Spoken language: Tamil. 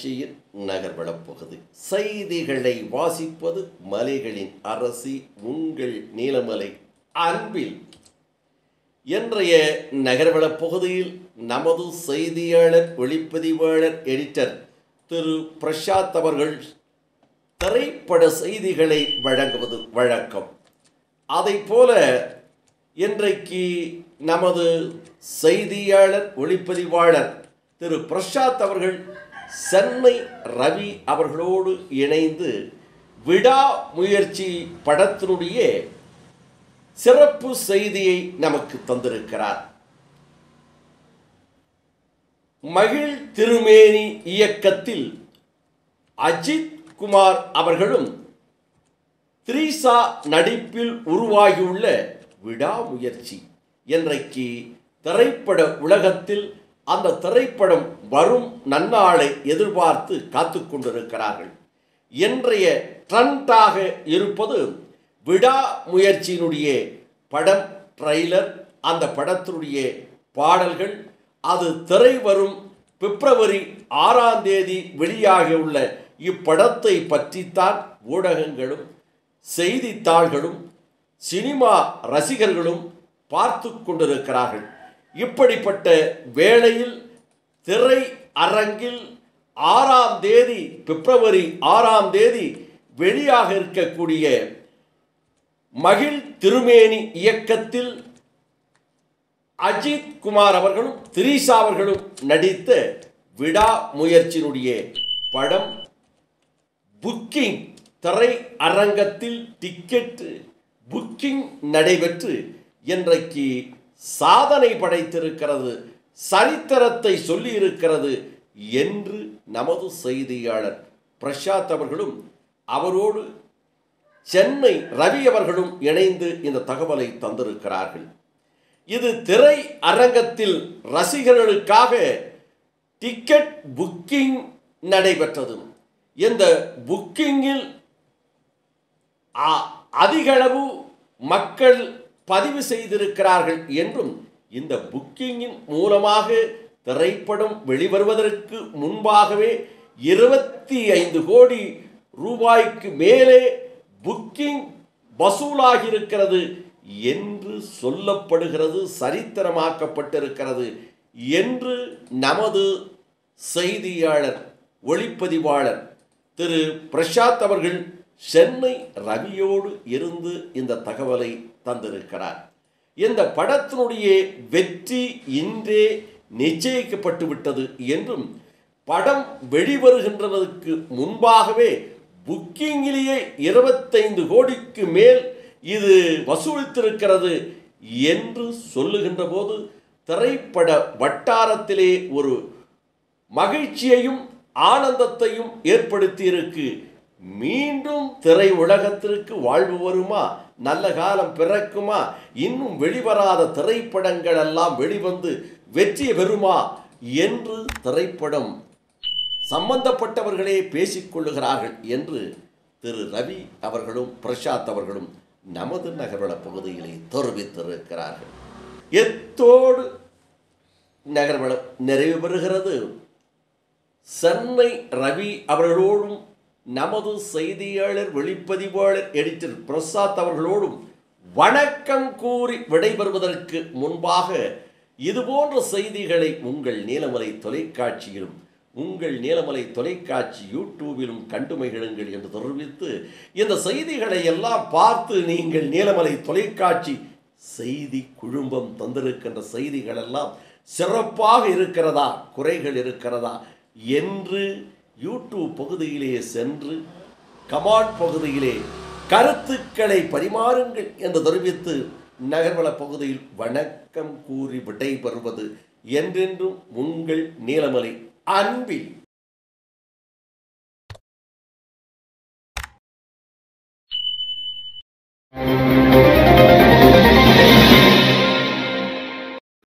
தொலைக்காட்சியின் நகர்வளப் பகுதி செய்திகளை வாசிப்பது மலைகளின் அரசி உங்கள் நீலமலை அன்பில். இன்றைய நகர்வளப் பகுதியில் நமது செய்தியாளர் ஒளிப்பதிவாளர் எடிட்டர் திரு பிரசாத் அவர்கள் திரைப்பட செய்திகளை வழங்குவது வழக்கம். அதைப்போல இன்றைக்கு நமது செய்தியாளர் ஒளிப்பதிவாளர் திரு பிரசாத் அவர்கள் சென்னை ரவி அவர்களோடு இணைந்து விடாமுயற்சி படத்தினுடைய சிறப்பு செய்தியை நமக்கு தந்திருக்கிறார். மகிழ் திருமேனி இயக்கத்தில் அஜித் குமார் அவர்களும் திரிசா நடிப்பில் உருவாகியுள்ள விடாமுயற்சி இன்றைக்கு திரைப்பட உலகத்தில் அந்த திரைப்படம் வரும் நன்னாளை எதிர்பார்த்து காத்து கொண்டிருக்கிறார்கள். இன்றைய ட்ரெண்டாக இருப்பது விடாமுயற்சியினுடைய படம் ட்ரெய்லர், அந்த படத்தினுடைய பாடல்கள். அது திரை வரும் பிப்ரவரி 6ஆம் தேதி வெளியாகியுள்ள இப்படத்தை பற்றித்தான் ஊடகங்களும் செய்தித்தாள்களும் சினிமா ரசிகர்களும் பார்த்து கொண்டிருக்கிறார்கள். இப்படிப்பட்ட வேளையில் திரை அரங்கில் 6ஆம் தேதி பிப்ரவரி 6ஆம் தேதி வெளியாக இருக்கக்கூடிய மகிழ் திருமேனி இயக்கத்தில் அஜித் குமார் அவர்களும் திரிசா அவர்களும் நடித்த விடாமுயற்சியினுடைய படம் புக்கிங் திரை அரங்கத்தில் டிக்கெட் புக்கிங் நடைபெற்று இன்றைக்கு சாதனை படைத்திருக்கிறது, சரித்திரத்தை சொல்லியிருக்கிறது என்று நமது செய்தியாளர் பிரசாத் அவர்களும் அவரோடு சென்னை ரவி அவர்களும் இணைந்து இந்த தகவலை தந்திருக்கிறார்கள். இது திரை அரங்கத்தில் ரசிகர்களுக்காக டிக்கெட் புக்கிங் நடைபெற்றது. இந்த புக்கிங்கில் அதிகளவு மக்கள் பதிவு செய்திருக்கிறார்கள் என்றும் இந்த புக்கிங்கின் மூலமாக திரைப்படம் வெளிவருவதற்கு முன்பாகவே 25 கோடி ரூபாய்க்கு மேலே புக்கிங் வசூலாகியிருக்கிறது என்று சொல்லப்படுகிறது, சரித்திரமாக்கப்பட்டிருக்கிறது என்று நமது செய்தியாளர் ஒளிப்பதிவாளர் திரு பிரசாத் அவர்கள் சென்னை ரவியோடு இருந்து இந்த தகவலை தந்திருக்கிறார். இந்த படத்தினுடைய வெற்றி இன்றே நிச்சயிக்கப்பட்டு விட்டது என்றும் படம் வெளிவருகின்றதற்கு முன்பாகவே புக்கிங்கிலேயே 25 கோடிக்கு மேல் இது வசூலித்திருக்கிறது என்று சொல்லுகின்ற போது திரைப்பட வட்டாரத்திலே ஒரு மகிழ்ச்சியையும் ஆனந்தத்தையும் ஏற்படுத்தியிருக்கு. மீண்டும் திரை உலகத்திற்கு வாழ்வு வருமா, நல்ல காலம் பிறக்குமா, இன்னும் வெளிவராத திரைப்படங்கள் எல்லாம் வெளிவந்து வெற்றி பெறுமா என்று திரைப்படம் சம்பந்தப்பட்டவர்களே பேசிக்கொள்ளுகிறார்கள் என்று திரு ரவி அவர்களும் பிரசாத் அவர்களும் நமது நகர்வளப் பகுதியிலே தெரிவித்திருக்கிறார்கள். எத்தோடு நகர்வளம் நிறைவு பெறுகிறது. சென்னை ரவி அவர்களோடும் நமது செய்தியாளர் ஒளிப்பதிவாளர் எடிட்டர் பிரசாத் அவர்களோடும் வணக்கம் கூறி விடைபெறுவதற்கு முன்பாக இதுபோன்ற செய்திகளை உங்கள் நீலமலை தொலைக்காட்சியிலும் உங்கள் நீலமலை தொலைக்காட்சி யூடியூபிலும் கண்டு மகிழுங்கள் என்று தெரிவித்து, இந்த செய்திகளை எல்லாம் பார்த்து நீங்கள் நீலமலை தொலைக்காட்சி செய்தி குழுமம் தந்திருக்கின்ற செய்திகள் எல்லாம் சிறப்பாக இருக்கிறதா, குறைகள் இருக்கிறதா என்று யூடியூப் பகுதியிலே சென்று கமெண்ட் பகுதியிலே கருத்துக்களை பரிமாறுங்கள் என்று தெரிவித்து நகர்வளப் பகுதியில் வணக்கம் கூறி விடைபெறுவது என்றென்றும் உங்கள் நீலமலை அன்பில்.